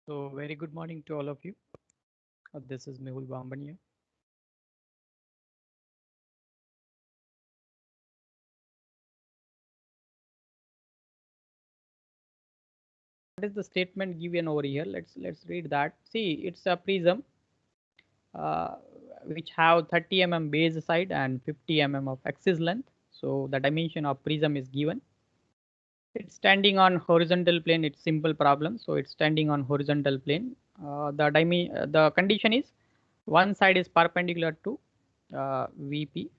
So very good morning to all of you. This is Mehul Bambania. What is the statement given over here? Let's read that. See, it's a prism uh, which have 30 base side and 50 of axis length. So the dimension of prism is given. It's standing on horizontal plane. It's simple problem. So it's standing on horizontal plane. The condition is one side is perpendicular to VP.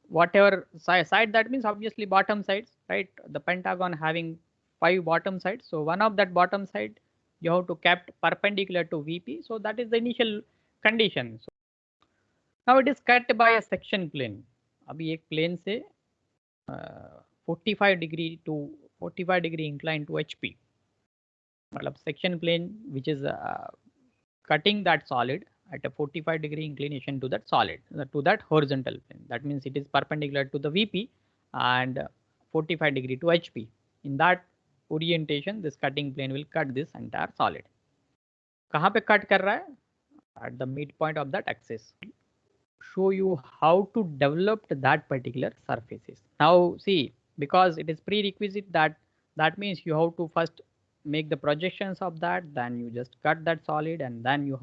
Whatever side that means obviously bottom sides, right? The pentagon having 5 bottom sides. So one of that bottom side you have to kept perpendicular to VP. So that is the initial condition. So now it is cut by a section plane. अभी एक plane से 45 degree to 45 degree incline to HP. मतलब section plane which is cutting that solid at a 45 degree inclination to that solid, to that horizontal plane. That means it is perpendicular to the VP and 45 degree to HP. In that orientation, this cutting plane will cut this entire solid. कहाँ पे cut कर रहा है? At the midpoint of that axis. Show you how to develop that particular surfaces. Now see, because it is prerequisite that means you have to first make the projections of that, then you just cut that solid, and then you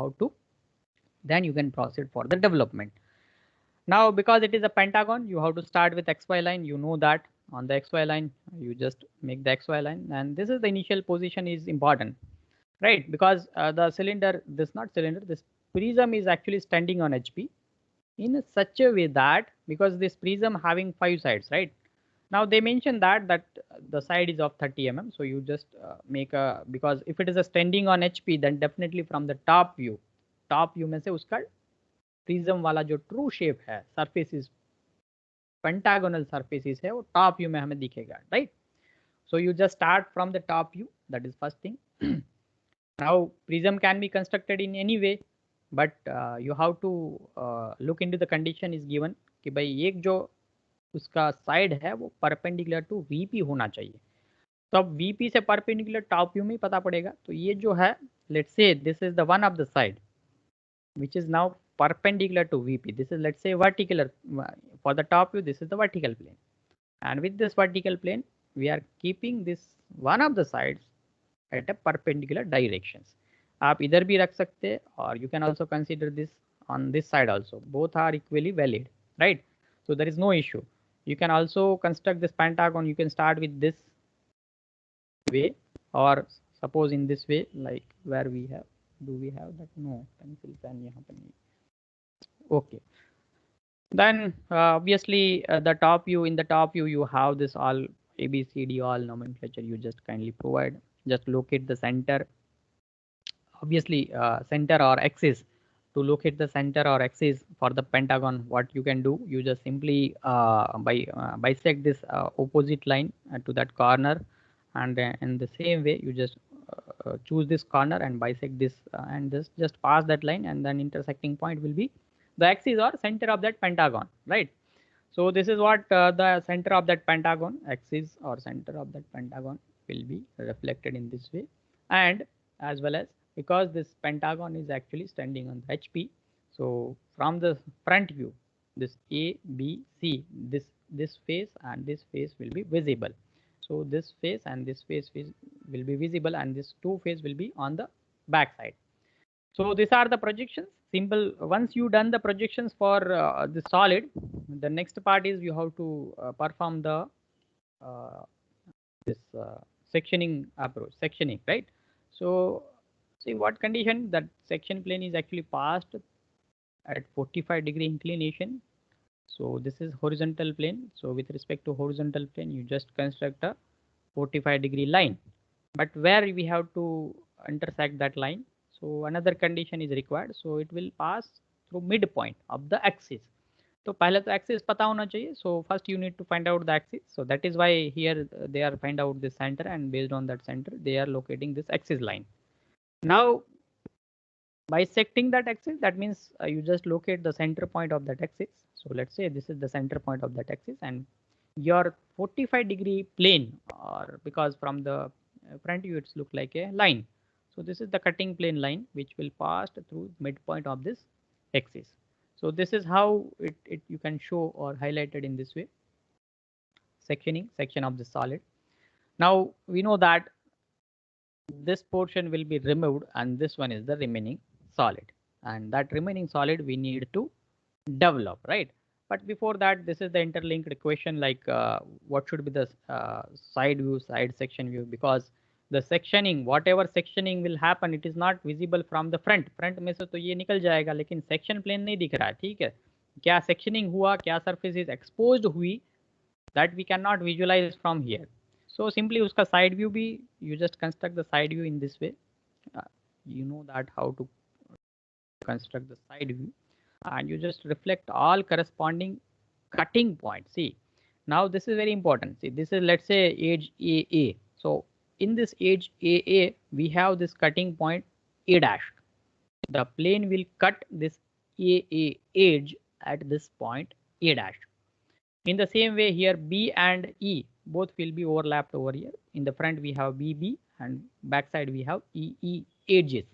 can proceed for the development. Now because it is a pentagon, you have to start with xy line. You know that on the xy line you just make the xy line, and this is the initial position is important, right? Because the cylinder, this prism is actually standing on HP in such a way that, because this prism having 5 sides, right? Now they mention that the side is of 30 so you just make a, because if it is a standing on HP, then definitely from the top view में से उसका prism वाला जो true shape है, surfaces pentagonal surfaces है, वो top view में हमें दिखेगा, right? So you just start from the top view, that is first thing. Now prism can be constructed in any way, but you have to look into the condition is given कि भाई एक जो उसका side है वो perpendicular to VP होना चाहिए. तो अब वीपी से परपेंडिकुलर टॉप व्यू में ही पता पड़ेगा. तो ये जो है, let's say this is the one of the side which is now perpendicular to VP. This is, let's say, vertical. For the top view, this is the vertical plane, and with this vertical plane we are keeping this one of the sides at a perpendicular directions. आप इधर भी रख सकते हैं, और you can also consider this on this side also. Both are equally valid, right? So there is no issue. You can also construct this pentagon. You can start with this way, or suppose in this way, like where we have, do we have that? No, pencil pen यहाँ पे नहीं. Okay, then obviously the top view, in the top view you have this all ABCD all nomenclature. You just kindly provide, just locate the center, obviously center or axis. To locate the center or axis for the pentagon, what you can do, you just simply bisect this opposite line to that corner, and in the same way you just choose this corner and bisect this, and just pass that line, and then intersecting point will be the axis or center of that pentagon, right? So this is what the center of that pentagon, axis or center of that pentagon, will be reflected in this way. And as well as, because this pentagon is actually standing on the HP, so from the front view, this A, B, C, this face and this face will be visible. So this face and this face will be visible, and this two face will be on the back side. So these are the projections. Simple. Once you done the projections for the solid, the next part is you have to perform the this sectioning approach, sectioning, right? So see what condition that section plane is actually passed at 45 degree inclination. So this is horizontal plane. So with respect to horizontal plane, you just construct a 45 degree line. But where we have to intersect that line, so another condition is required. So it will pass through midpoint of the axis. तो पहले तो axis पता होना चाहिए. So first you need to find out the axis. So that is why here they are find out the center, and based on that center they are locating this axis line. Now bisecting that axis, that means you just locate the center point of that axis. So let's say this is the center point of that axis, and your 45 degree plane, or because from the front view it's look like a line. So this is the cutting plane line which will pass through midpoint of this axis. So this is how it you can show or highlighted in this way. Section of the solid. Now we know that this portion will be removed and this one is the remaining solid, and that remaining solid we need to develop, right? But before that, this is the interlinked equation, like what should be the side view, side section view, because the sectioning, whatever sectioning will happen, it is not visible from the front में से तो ये निकल जाएगा, लेकिन section plane नहीं दिख रहा है, ठीक है? क्या sectioning हुआ, क्या surface is exposed हुई, that we cannot visualize from here. So simply uska side view bhi, you just construct the side view in this way. You know that how to construct the side view, and you just reflect all corresponding cutting points. See, now this is very important. See, this is, let's say, edge AA. So in this edge AA, we have this cutting point A dash. The plane will cut this AA edge at this point A dash. In the same way here, B and E both will be overlapped over here. In the front we have BB and backside we have EE edges.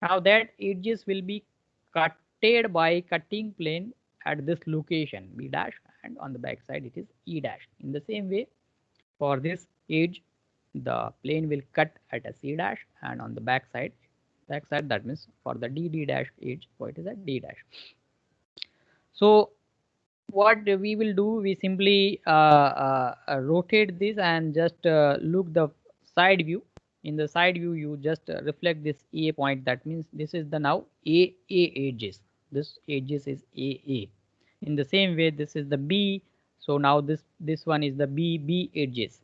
Now that edges will be cutted by cutting plane at this location B dash, and on the backside it is E dash. In the same way, for this edge, the plane will cut at a C dash, and on the backside that means for the DD dash edge, so it is at D dash. So what we will do, we simply rotate this and just look the side view. In the side view, you just reflect this A point. That means this is the now AA edges. This edges is AA. In the same way, this is the B. So now this one is the BB edges.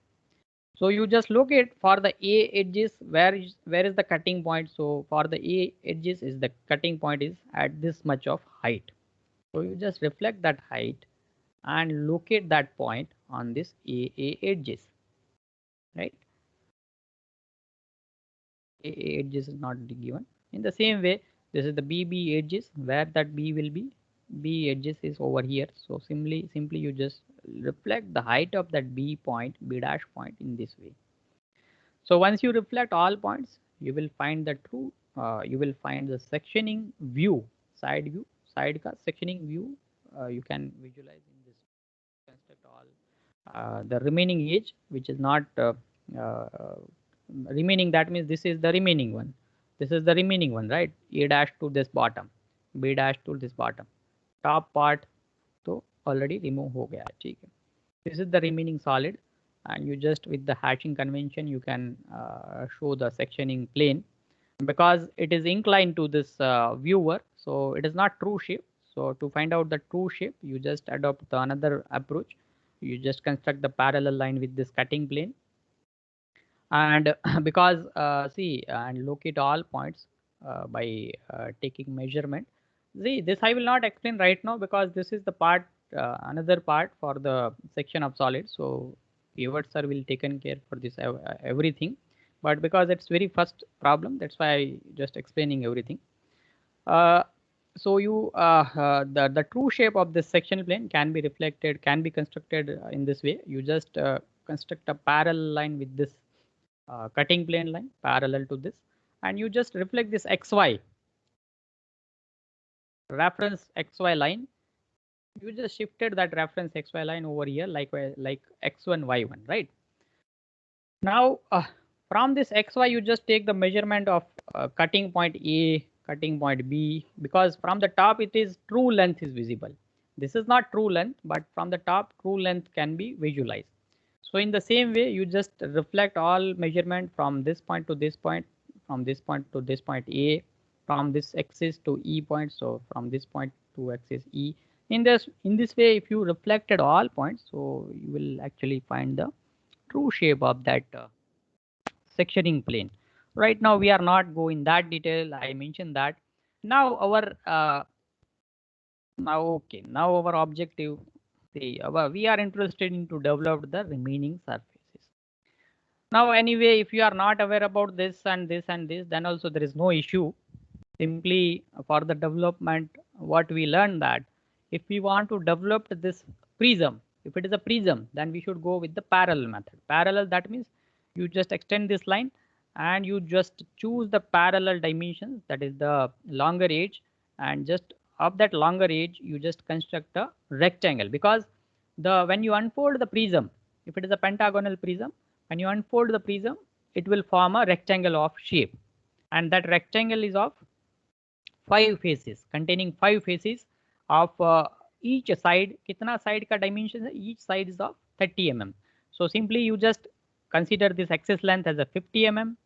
So you just locate for the A edges, where is the cutting point. So for the A edges is the cutting point is at this much of height. So you just reflect that height and locate that point on this AA edges, right? AA edges is not given. In the same way, this is the BB edges, where that B will be. B edges is over here. So simply you just reflect the height of that B point, B dash point in this way. So once you reflect all points, you will find the true. You will find the sectioning view, side view, side ka sectioning view. You can visualize in this. Construct all the remaining edge, which is not remaining. That means this is the remaining one. This is the remaining one, right? A dash to this bottom, B dash to this bottom. Top part तो already remove हो गया है, ठीक है? This is the remaining solid, and you just with the hatching convention you can show the sectioning plane, because it is inclined to this viewer, so it is not true shape. So to find out the true shape, you just adopt the another approach. You just construct the parallel line with this cutting plane, and because see and locate all points by taking measurement. See, this I will not explain right now, because this is the part another part for the section of solid. So Evert sir will taken care for this everything, but because it's very first problem, that's why I just explaining everything. So you the true shape of this section plane can be reflected, can be constructed in this way. You just construct a parallel line with this cutting plane line parallel to this, and you just reflect this XY reference XY line. You just shifted that reference XY line over here like X1 Y1, right? Now from this XY, you just take the measurement of cutting point A, cutting point B, because from the top it is true length is visible. This is not true length, but from the top true length can be visualized. So in the same way, you just reflect all measurement from this point to this point, from this point to this point A, from this axis to E point. So from this point to axis E. In this way, if you reflected all points, so you will actually find the true shape of that sectioning plane. Right now we are not going that detail. I mentioned that. Now our now our objective, we are interested in to develop the remaining surfaces. Now anyway, if you are not aware about this and this and this, then also there is no issue. Simply for the development, what we learned that if we want to develop this prism, if it is a prism, then we should go with the parallel method. Parallel, that means you just extend this line and you just choose the parallel dimensions, that is the longer edge, and just of that longer edge you just construct a rectangle, because the when you unfold the prism, if it is a pentagonal prism, when you unfold the prism it will form a rectangle of shape, and that rectangle is of 5 faces, containing 5 faces of each side. Kitna side ka dimension hai? Each side is of 30 mm. So simply you just consider this axis length as a 50 mm.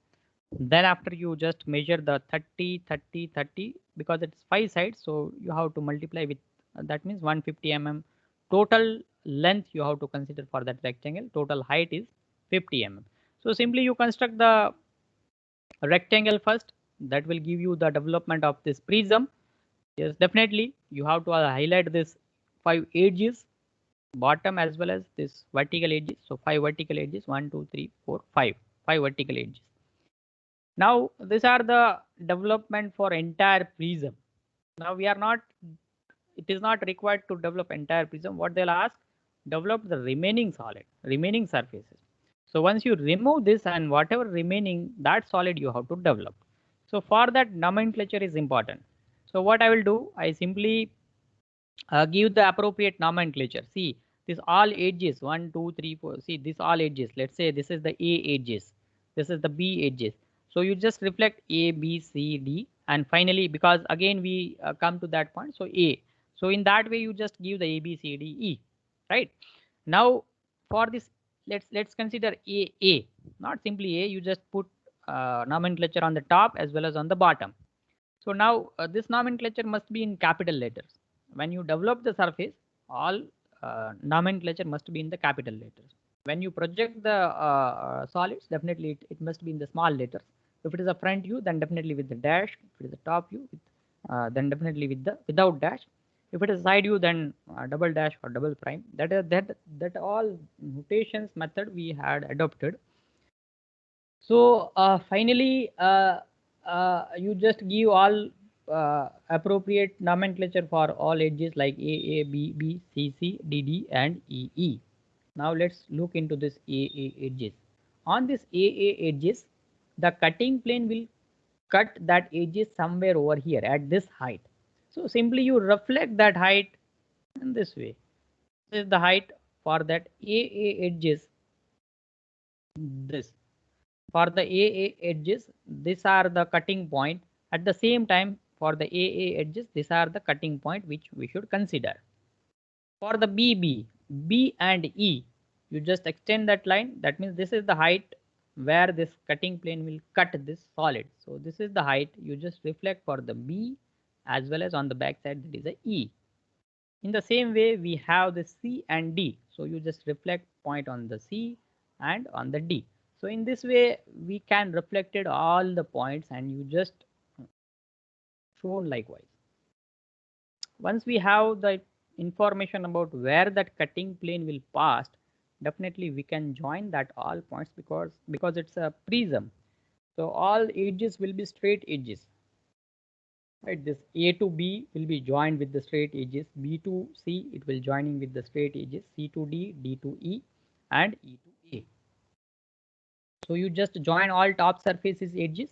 Then after you just measure the 30, 30, 30, because it's 5 sides. So you have to multiply with, that means 150 mm. Total length you have to consider for that rectangle. Total height is 50 mm. So simply you construct the rectangle first. That will give you the development of this prism. Yes, definitely you have to highlight this 5 edges, bottom as well as this vertical edges. So 5 vertical edges, 1, 2, 3, 4, 5, 5 vertical edges. Now these are the development for entire prism. Now we are not, it is not required to develop entire prism. What they'll ask, develop the remaining solid, remaining surfaces. So once you remove this and whatever remaining, that solid you have to develop. So for that nomenclature is important. So what I will do, I simply give the appropriate nomenclature. See, this all edges, 1, 2, 3, 4. See, this all edges. Let's say this is the A edges. This is the B edges. So you just reflect A, B, C, D, and finally, because again we come to that point, so A. So in that way, you just give the A, B, C, D, E, right? Now for this, let's consider A, not simply A. You just put nomenclature on the top as well as on the bottom. So now this nomenclature must be in capital letters. When you develop the surface, all nomenclature must be in the capital letters. When you project the solids, definitely it must be in the small letters. If it is a front view, then definitely with the dash. If it is a top view, then definitely with the without dash. If it is side view, then double dash or double prime. That all notations method we had adopted. So finally, you just give all appropriate nomenclature for all edges like A, B, B, C, C, D, D, and E, E. Now let's look into this A edges. On this A edges, the cutting plane will cut that edges somewhere over here at this height. So simply you reflect that height in this way. This is the height for that A edges. This. For the AA edges, these are the cutting point. At the same time, for the AA edges, these are the cutting point which we should consider. For the BB, B and E, you just extend that line. That means this is the height where this cutting plane will cut this solid. So this is the height you just reflect for the B as well as on the back side, that is a E. In the same way, we have the C and D. So you just reflect point on the C and on the D. So in this way, we can reflect it all the points and you just shown likewise. Once we have the information about where that cutting plane will pass, definitely we can join that all points because it's a prism. So all edges will be straight edges. Right, this A to B will be joined with the straight edges, B to C it will joining with the straight edges, C to D, D to E, and E to A. So you just join all top surfaces edges,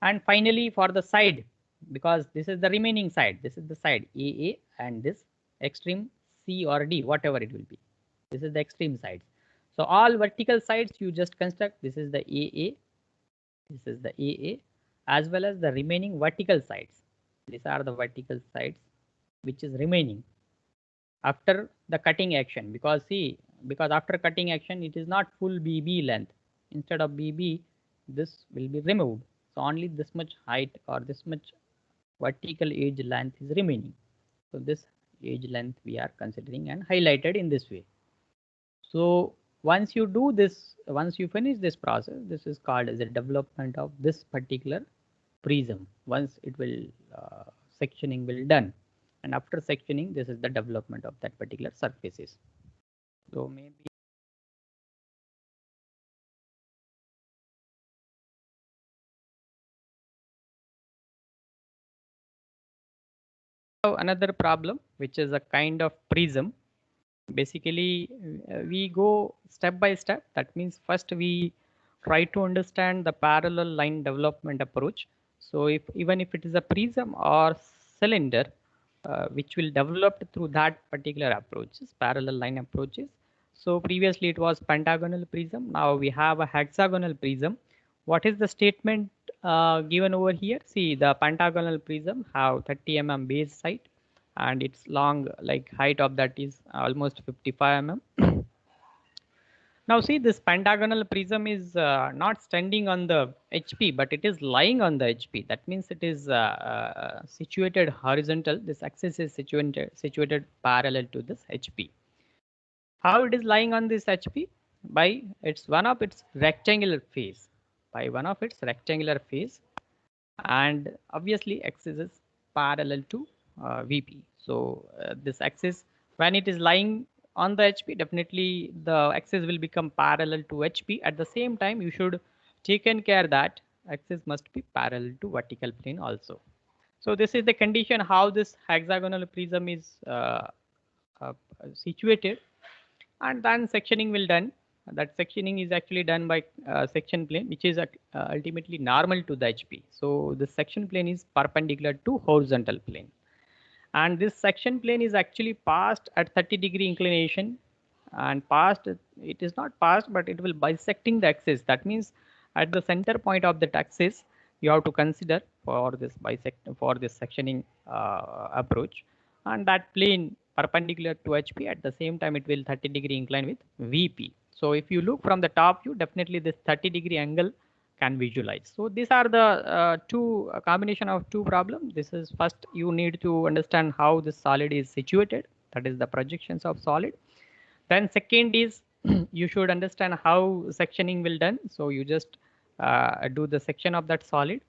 and finally for the side, because this is the remaining side, this is the side AA and this extreme C or D, whatever it will be. This is the extreme sides. So all vertical sides you just construct. This is the AA, this is the AA, as well as the remaining vertical sides. These are the vertical sides which is remaining after the cutting action, because see, because after cutting action it is not full BB length. Instead of BB, this will be removed. So only this much height or this much vertical edge length is remaining. So this edge length we are considering and highlighted in this way. So once you do this, once you finish this process, this is called as a development of this particular prism. Once it will sectioning will done, and after sectioning, this is the development of that particular surfaces. So maybe another problem, which is a kind of prism. Basically, we go step by step. That means first we try to understand the parallel line development approach. So if even if it is a prism or cylinder, which will develop through that particular approaches, parallel line approaches. So previously it was pentagonal prism. Now we have a hexagonal prism. What is the statement given over here? See, the pentagonal prism have 30 mm base height, and its long like height of that is almost 55 mm. Now see, this pentagonal prism is not standing on the HP, but it is lying on the HP. That means it is situated horizontal. This axis is situated parallel to this HP. How it is lying on this HP? By its one of its rectangular face. By one of its rectangular face, and obviously axis is parallel to VP. So this axis, when it is lying on the HP, definitely the axis will become parallel to HP. At the same time, you should taken care that axis must be parallel to vertical plane also. So this is the condition how this hexagonal prism is uh, situated, and then sectioning will done. That sectioning is actually done by section plane, which is ultimately normal to the HP. So the section plane is perpendicular to horizontal plane, and this section plane is actually passed at 30-degree inclination, and passed, it is not passed, but it will bisecting the axis. That means at the center point of the axis you have to consider for this for this sectioning approach, and that plane perpendicular to HP. At the same time, it will 30-degree incline with VP. So if you look from the top view, definitely this 30-degree angle can visualize. So these are the two combination of two problems. This is first, you need to understand how the solid is situated, that is the projections of solid. Then second is you should understand how sectioning will done. So you just do the section of that solid.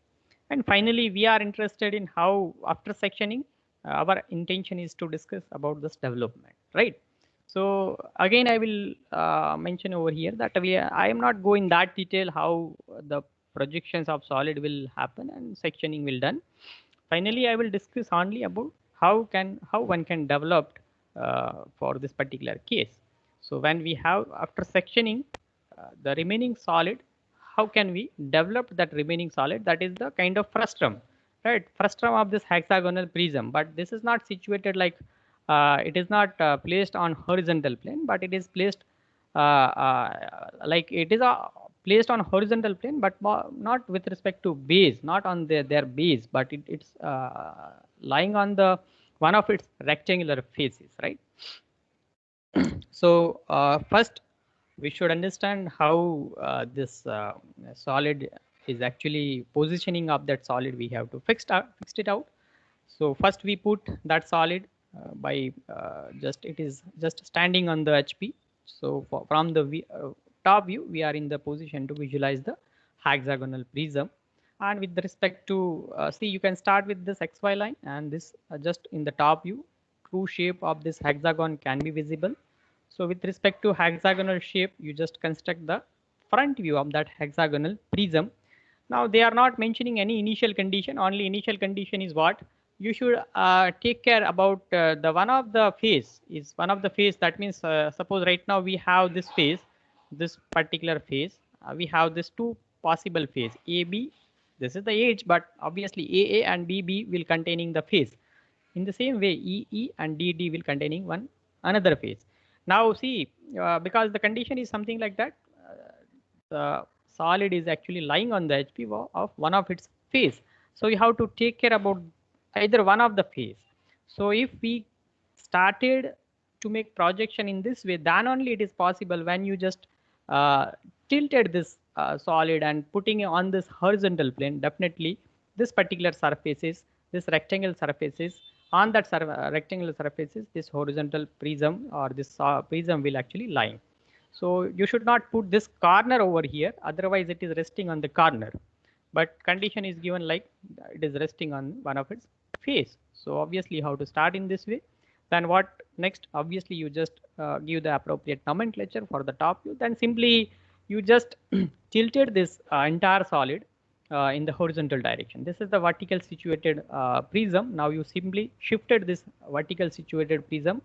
And finally, we are interested in how after sectioning, our intention is to discuss about this development, right? So again, I will mention over here that I am not going that detail how the projections of solid will happen and sectioning will done. Finally, I will discuss only about how one can develop for this particular case. So when we have after sectioning the remaining solid, how can we develop that remaining solid? That is the kind of frustum, right? Frustum of this hexagonal prism, but this is not situated like it is not placed on horizontal plane, but it is placed like it is placed on horizontal plane, but not with respect to base, not on their base, but it's lying on the one of its rectangular faces, right? So first we should understand how this solid is actually positioning of that solid. We have to fix it out. So first we put that solid by just it is just standing on the HP. So from the top view, we are in the position to visualize the hexagonal prism. And with respect to see, you can start with this XY line, and this just in the top view, true shape of this hexagon can be visible. So with respect to hexagonal shape, you just construct the front view of that hexagonal prism. Now they are not mentioning any initial condition. Only initial condition is what you should take care about the one of the face is one of the face. That means suppose right now we have this face, this particular face. We have this two possible face AB. This is the edge, but obviously AA and BB will containing the face. In the same way, EE and DD will containing one another face. Now see, because the condition is something like that, the solid is actually lying on the HP of one of its face. So you have to take care about either one of the face. So if we started to make projection in this way, then only it is possible when you just tilted this solid and putting it on this horizontal plane. Definitely this particular surfaces, this rectangle surfaces, on that rectangular surfaces, this horizontal prism or this prism will actually lie. So you should not put this corner over here, otherwise it is resting on the corner. But condition is given like it is resting on one of its face. So obviously how to start in this way. Then what next? Obviously you just give the appropriate nomenclature for the top view. Then simply you just tilted this entire solid in the horizontal direction. This is the vertical situated prism. Now you simply shifted this vertical situated prism.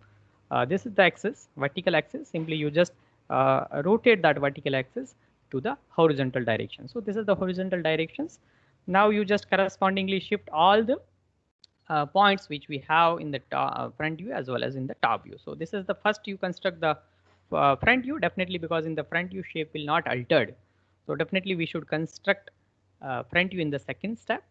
This is the axis, vertical axis. Simply you just rotate that vertical axis to the horizontal direction. So this is the horizontal directions. Now you just correspondingly shift all the points which we have in the front view as well as in the top view. So this is the first you construct the front view, definitely, because in the front view shape will not altered. So definitely we should construct front view in the second step.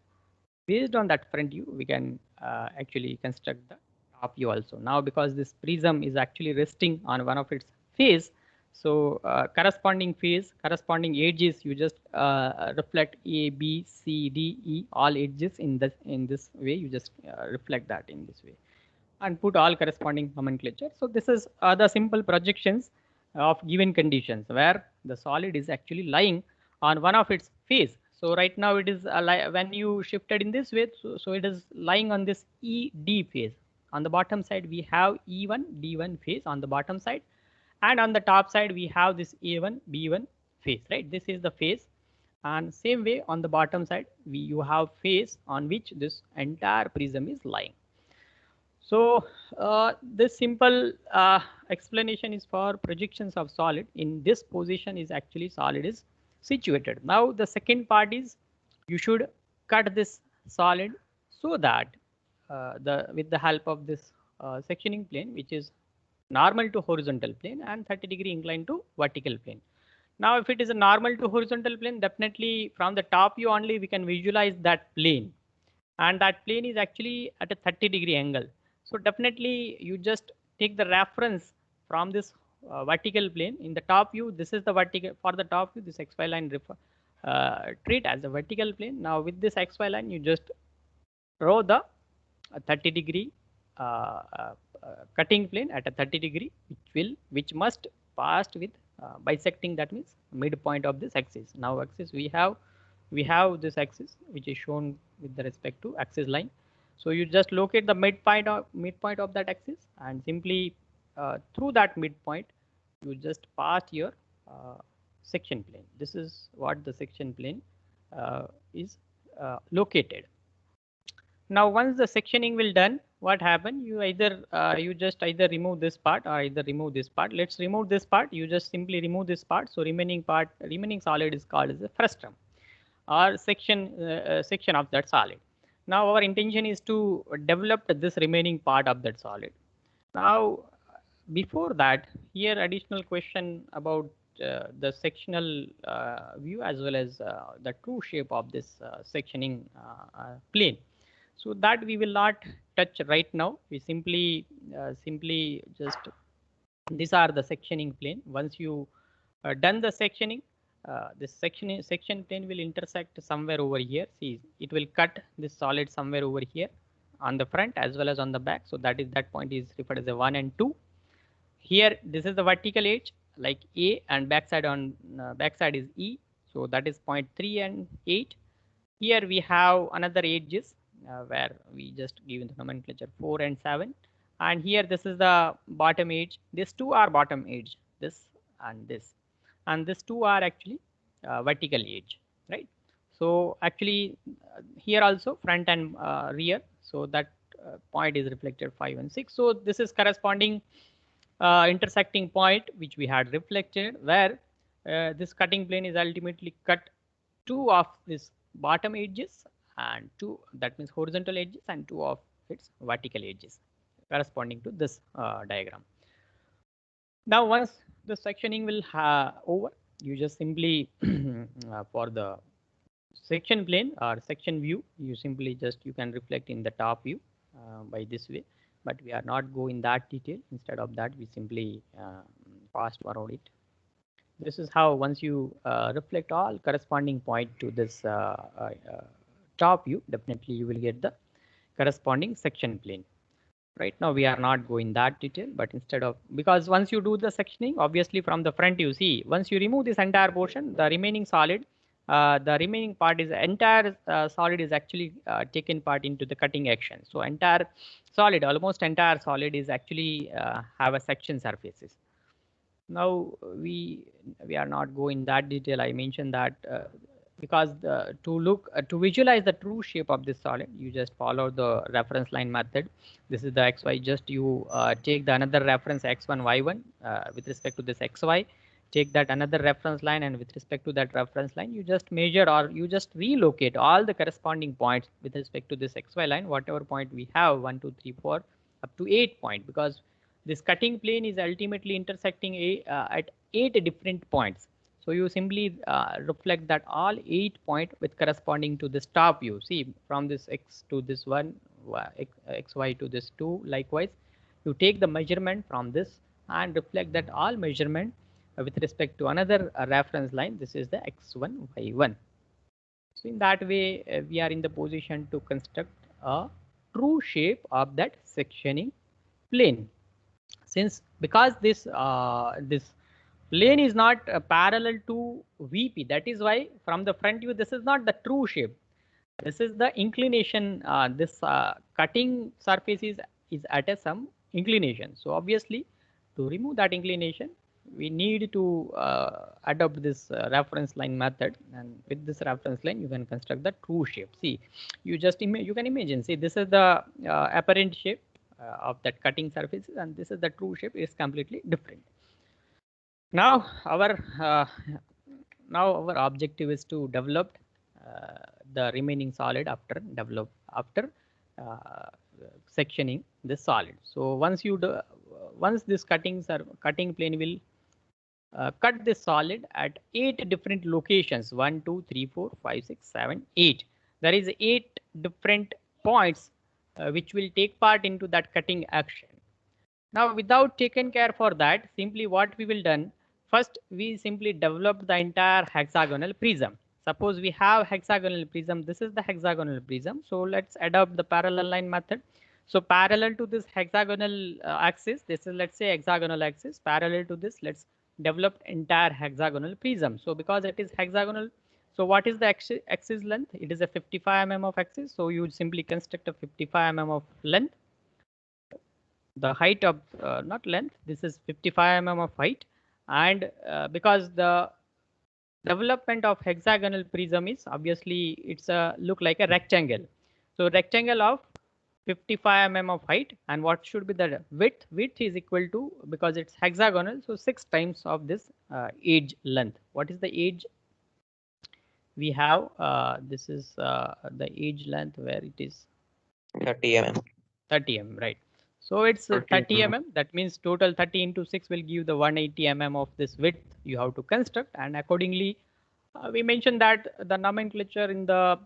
Based on that front view, we can actually construct the top view also. Now because this prism is actually resting on one of its face, so corresponding face, corresponding edges, you just reflect A, B, C, D, E, all edges in this way. You just reflect that in this way and put all corresponding nomenclature. So this is the simple projections of given conditions where the solid is actually lying on one of its face. So right now it is when you shifted in this way, so it is lying on this ED phase. On the bottom side we have E1, D1 phase on the bottom side, and on the top side we have this A1, B1 phase, right? This is the phase, and same way on the bottom side you have phase on which this entire prism is lying. So this simple explanation is for projections of solid. In this position is actually solid is situated. Now the second part is you should cut this solid so that with the help of this sectioning plane, which is normal to horizontal plane and 30-degree inclined to vertical plane. Now if it is a normal to horizontal plane, definitely from the top view only we can visualize that plane, and that plane is actually at a 30-degree angle. So definitely you just take the reference from this vertical plane. In the top view, this is the vertical, for the top view, this XY line treat as a vertical plane. Now with this XY line, you just draw the 30-degree cutting plane at a 30-degree, which must pass with bisecting, that means midpoint of this axis. Now axis we have this axis which is shown with the respect to axis line. So you just locate the midpoint of that axis, and simply through that midpoint you just pass your section plane. This is what the section plane is located. Now once the sectioning will done, what happen? You just either remove this part or either remove this part. Let's remove this part. You just simply remove this part. So remaining solid is called as a frustum, or section of that solid. Now our intention is to develop this remaining part of that solid. Now before that, here additional question about the sectional view as well as the true shape of this sectioning plane. So that we will not touch right now. We simply just, these are the sectioning plane. Once you done the sectioning, this section plane will intersect somewhere over here. See, it will cut this solid somewhere over here on the front as well as on the back. So that point is referred as a 1 and 2. Here this is the vertical edge like A, and backside is E. So that is point 3 and 8. Here we have another edges where we just give the nomenclature 4 and 7. And here this is the bottom edge. These two are bottom edge, this and this. And these two are actually vertical edge, right? So actually here also front and rear. So that point is reflected 5 and 6. So this is corresponding intersecting point which we had reflected, where this cutting plane is ultimately cut two of this bottom edges and two, that means horizontal edges, and two of its vertical edges corresponding to this diagram. Now once the sectioning will over, you just simply for the section plane or section view, you simply just you can reflect in the top view by this way, but we are not going that detail. Instead of that, we simply pass around it. This is how once you reflect all corresponding point to this top view, definitely you will get the corresponding section plane. Right now we are not going that detail, but instead of, because once you do the sectioning, obviously from the front you see, once you remove this entire portion, the remaining solid, the remaining part is entire solid is actually taken part into the cutting action. So entire solid, almost entire solid is actually have a section surfaces. Now we are not going that detail. I mentioned that because to visualize the true shape of this solid, you just follow the reference line method. This is the XY. Just you take the another reference X1, Y1 with respect to this XY. take that another reference line, and with respect to that reference line, you just measure or you just relocate all the corresponding points with respect to this XY line, whatever point we have, 1, 2, 3, 4, up to 8 point, because this cutting plane is ultimately intersecting at 8 different points. So you simply reflect that all 8 point with corresponding to this top view. See, from this X to this one, XY to this 2, likewise, you take the measurement from this and reflect that all measurement with respect to another reference line. This is the X1, Y1. So in that way, we are in the position to construct a true shape of that sectioning plane. Since because this plane is not parallel to VP, that is why from the front view this is not the true shape. This is the inclination. This cutting surface is at some inclination. So obviously, to remove that inclination, we need to adopt this reference line method, and with this reference line you can construct the true shape. See, you can imagine. See, this is the apparent shape of that cutting surfaces, and this is the true shape. Is completely different. Now our objective is to develop the remaining solid after sectioning this solid. So once this cutting plane will cut this solid at 8 different locations, 1, 2, 3, 4, 5, 6, 7, 8. There is 8 different points which will take part into that cutting action. Now, without taking care for that, simply what we will done, first we simply develop the entire hexagonal prism. Suppose we have hexagonal prism, this is the hexagonal prism. So let's adopt the parallel line method. So parallel to this hexagonal axis, this is, let's say, hexagonal axis. Parallel to this, let's develop entire hexagonal prism. So because it is hexagonal, so what is the axis length? It is a 55 mm of axis. So you would simply construct a 55 mm of length. The height of not length, this is 55 mm of height, and because the development of hexagonal prism is obviously it's a look like a rectangle. So rectangle of 55 mm of height, and what should be the width? Width is equal to, because it's hexagonal, so 6 times of this edge length. What is the edge? We have this is the edge length where it is 30 mm. 30 mm, right? So it's 30 mm. That means total 30 into 6 will give the 180 mm of this width you have to construct, and accordingly we mentioned that the nomenclature in the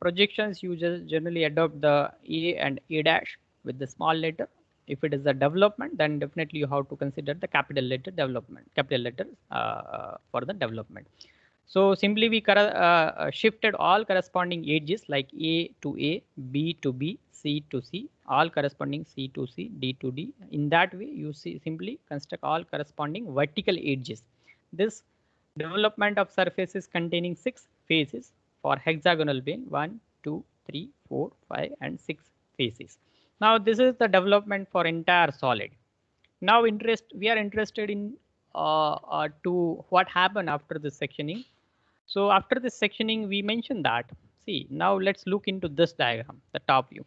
projections you just generally adopt the A and A dash with the small letter. If it is a development, then definitely you have to consider the capital letter for the development. So simply we shifted all corresponding edges like A to A, B to B, C to C, all corresponding C to C, D to D. In that way, you simply construct all corresponding vertical edges. This development of surfaces containing 6 faces for hexagonal plane, 1, 2, 3, 4, 5, and 6 faces. Now this is the development for entire solid. Now we are interested in to what happened after the sectioning. So after this sectioning, we mentioned that. See, now let's look into this diagram, the top view,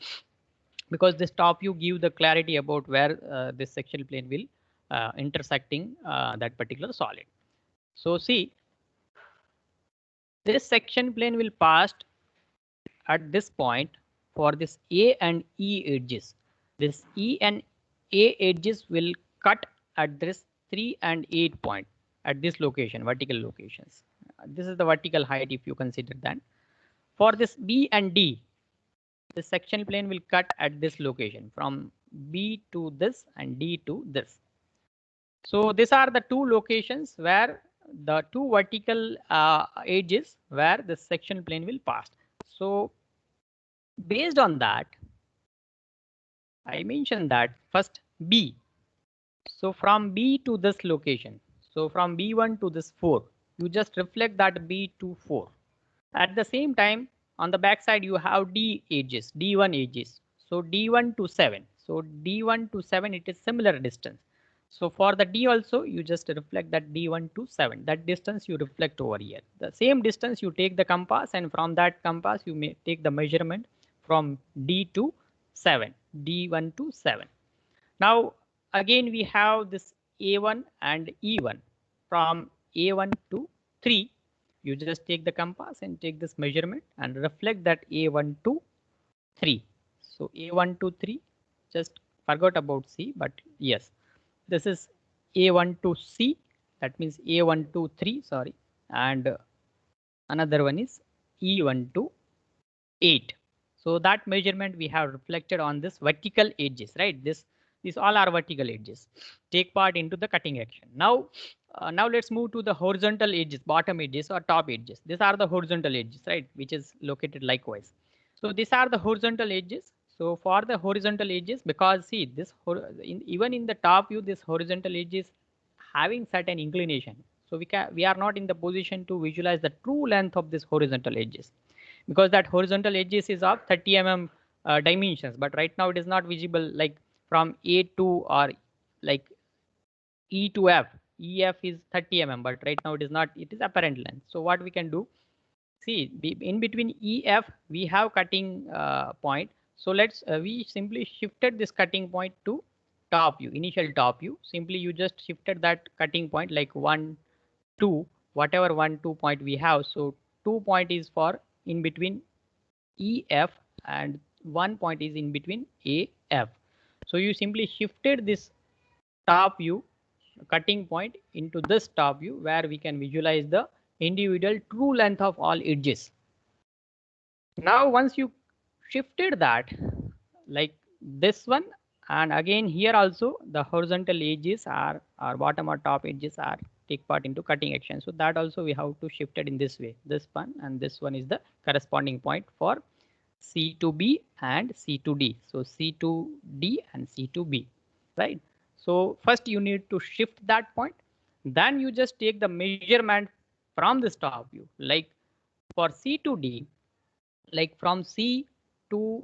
because this top view give the clarity about where this sectional plane will intersecting that particular solid. So see, this section plane will pass at this point for this A and E edges. This E and A edges will cut at this 3 and 8 point at this location, vertical locations. This is the vertical height if you consider that. For this B and D, the section plane will cut at this location from B to this and D to this. So these are the two locations where the two vertical edges where the section plane will pass. So based on that, I mentioned that first B. So from B to this location, so from B1 to this 4, you just reflect that B to 4. At the same time, on the back side, you have D edges, D1 edges. So D1 to 7. So D1 to 7, it is similar distance. So for the D also, you just reflect that D1 to 7. That distance you reflect over here. The same distance you take the compass, and from that compass you may take the measurement from D to 7, D1 to 7. Now again we have this A1 and E1. from A1 to 3, you just take the compass and take this measurement and reflect that A1 to 3. So A1 to 3, just forgot about C, but yes, this is A1 to C, that means A1 to 3, sorry, and another one is E1 to 8. So that measurement we have reflected on this vertical edges, right? These all are vertical edges. Take part into the cutting action. Now let's move to the horizontal edges, bottom edges or top edges. These are the horizontal edges, right? Which is located likewise. So these are the horizontal edges. So for the horizontal edges, because see this even in the top view, this horizontal edge is having certain inclination. So we are not in the position to visualize the true length of this horizontal edges, because that horizontal edges is of 30 mm dimensions, but right now it is not visible, like from A to or like E to F. EF is 30 mm, but right now it is not, it is apparent length. So what we can do, see in between EF we have cutting point. So we simply shifted this cutting point to top view, initial top view. Simply you just shifted that cutting point like 1, 2, whatever 1, 2 point we have. So 2 point is for in between EF and 1 point is in between AF. So you simply shifted this top view cutting point into this top view where we can visualize the individual true length of all edges. Now once you shifted that like this one, and again here also the horizontal edges are bottom or top edges are take part into cutting action. So that also we have to shift it in this way. This one and this one is the corresponding point for C to B and C to D. So C to D and C to B, right? So first you need to shift that point. Then you just take the measurement from this top view. Like for C to D, like from C to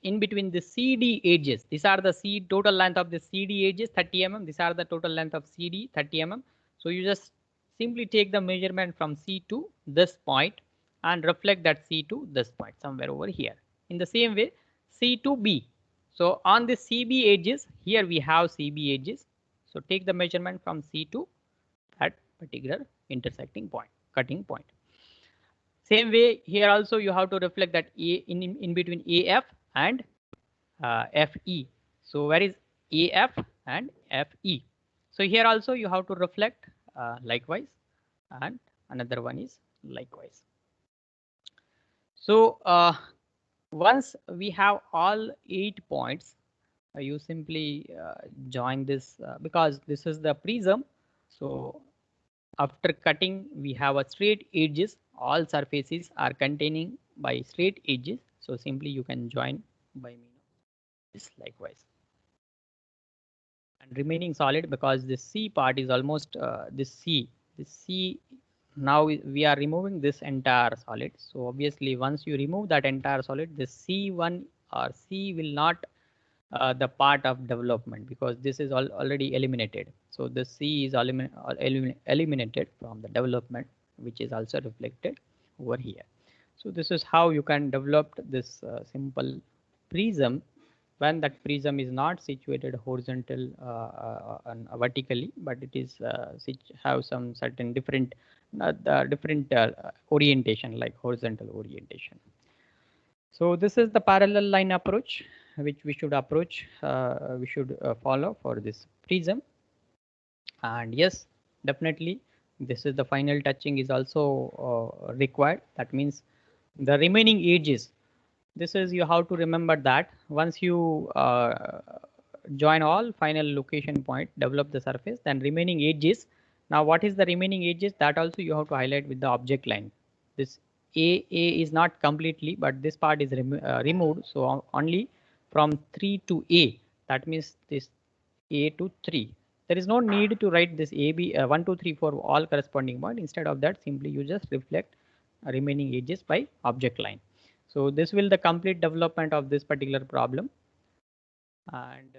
in between the CD edges. These are the C total length of the CD edges 30 mm. These are the total length of CD 30 mm. So you just simply take the measurement from C to this point and reflect that C to this point somewhere over here. In the same way, C to B. So on the CB edges, here we have CB edges. So take the measurement from C to that particular intersecting point, cutting point. Same way here also you have to reflect that in between AF and FE. So where is AF and FE? So here also you have to reflect likewise, and another one is likewise. So once we have all 8 points, you simply join this because this is the prism. So after cutting, we have a straight edges. All surfaces are containing by straight edges. So simply you can join by means of this likewise. And remaining solid, because this C part is almost this C. Now we are removing this entire solid. So obviously once you remove that entire solid, this C1 or C will not the part of development, because this is already eliminated. So the C is eliminated from the development, which is also reflected over here. So this is how you can develop this simple prism when that prism is not situated horizontal and vertically, but it is have some certain different orientation like horizontal orientation. So this is the parallel line approach which we should follow for this prism. And yes, definitely this is the final touching is also required. That means the remaining edges. This is you have to remember that once you join all final location point, develop the surface, then remaining edges. Now what is the remaining edges? That also you have to highlight with the object line. This A is not completely, but this part is removed. So only from 3 to A. That means this A to 3. There is no need to write this AB 1, 2, 3 for all corresponding point. Instead of that, simply you just reflect remaining edges by object line. So this will the complete development of this particular problem. And